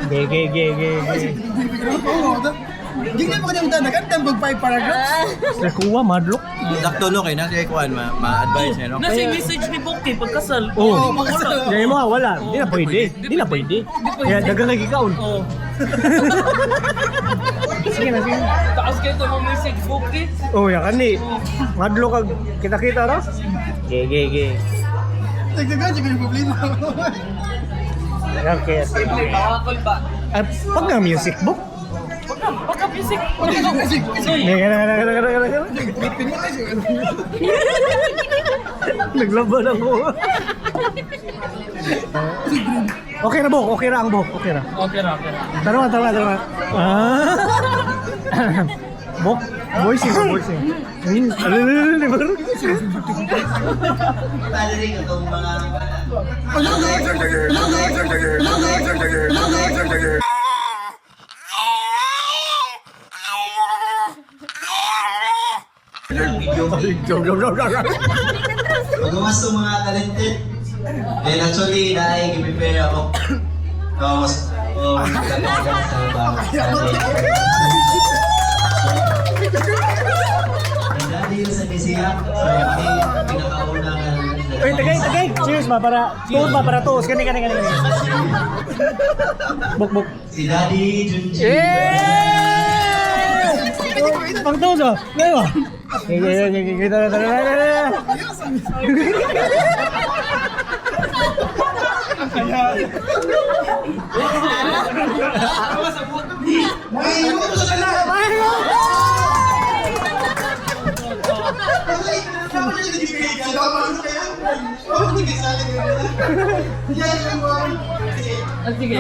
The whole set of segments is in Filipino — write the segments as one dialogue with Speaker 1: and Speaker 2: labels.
Speaker 1: Ge.
Speaker 2: Gignan mo kanyang danagan, tambag 5 paragraphs.
Speaker 1: Sa kuwa, madlok.
Speaker 3: Dakto no kay na si Kuan ma-advise niya no.
Speaker 4: Nasa message ni Boki pagkasal.
Speaker 1: Oo.
Speaker 2: Wala.
Speaker 1: Kaya mo, wala. Di na pwede. Kaya dagang lagi kaon.
Speaker 4: Oh.
Speaker 1: Sige na, sige.
Speaker 4: Taas kayo ito mga message Boki.
Speaker 1: Oh, ya kan ni. Madlok kag kita-kita ro. Ge.
Speaker 2: Nagdagan, siya yung problema.
Speaker 1: Okay.
Speaker 4: Pakakol ba?
Speaker 1: Pag nga music book.
Speaker 4: Pagka music.
Speaker 1: Naglaban ako. Okay na, Bok. Okay na ang Bok. Okay na.
Speaker 4: Okay na.
Speaker 1: Tara. Bok, voicing. Baru.
Speaker 5: Pag-umas to mga talented. Then actually, i-prepare ako. Tapos, talaga sa bawat dahil sa Bisiya, so yung pinakaunang
Speaker 1: Uy, tagay. Cheers ba para toast. Kani. Bok.
Speaker 5: si Daddy Junji.
Speaker 1: Pang toast ah. Ngayon ah. Tara.
Speaker 2: May inutos ka na!
Speaker 4: Sige.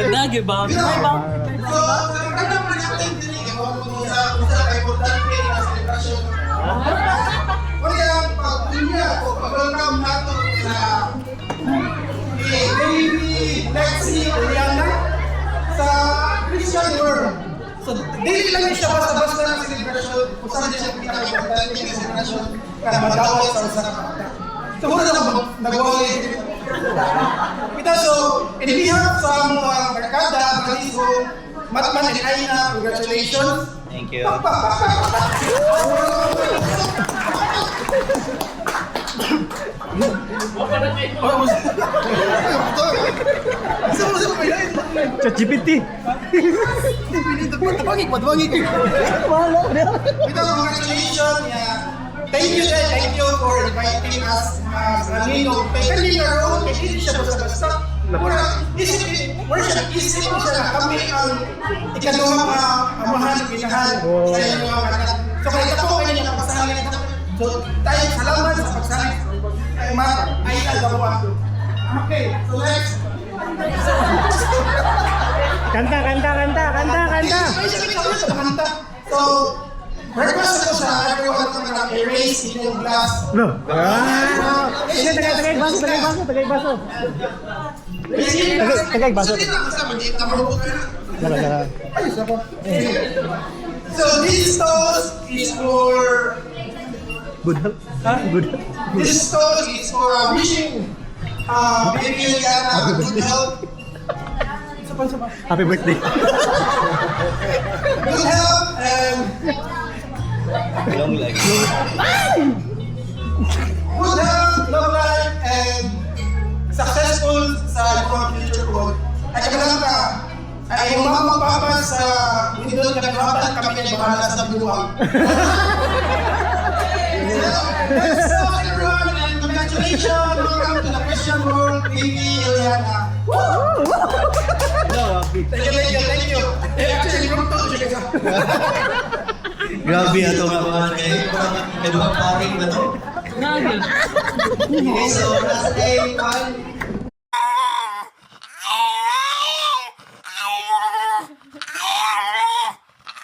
Speaker 4: Nage ba?
Speaker 2: So, daily lang siya basta-basta ng celebration kung saan siya pinaka-importante ng celebration na madawat sa usapan. So, muna na nag-wawali. So, in behalf sa mga barkada, Kaliso, Matman and Aina, congratulations.
Speaker 5: Thank you.
Speaker 1: ChatGPT.
Speaker 2: Matbangik. Congratulations. Thank you for inviting us sa Nino. Kaya naroon, hindi siya basta-basta. Isip mo siya na kami ang ikalawang amahan ng ginahan sa inyo mga kanan. So kaya ito po kayo niya pagsangin. So tayo salamat sa pagsangin. Ay nagawa. Okay, so next.
Speaker 1: Kanta.
Speaker 2: So, request ko sa everyone na erase in yung glass.
Speaker 1: No. Tagay baso. Tagay baso. Dala.
Speaker 2: So, this toast is for...
Speaker 1: Good.
Speaker 2: This toast is for wishing baby Eliana good health.
Speaker 1: Happy birthday.
Speaker 2: Good health and...
Speaker 5: Long legs.
Speaker 2: Good health, long life, and successful sa iyong future goal. Ay kailangan ka, ay yung mga papa sa Lindol na pinapatan kami na bahala sa buluhang. So everyone, and congratulations! Welcome to the Christian world, baby Eliana. Thank you. Actually, yung to siya.
Speaker 5: Grabe ato nga mga kaduhang paring na to.
Speaker 4: Nage.
Speaker 5: Okay, so last day, one.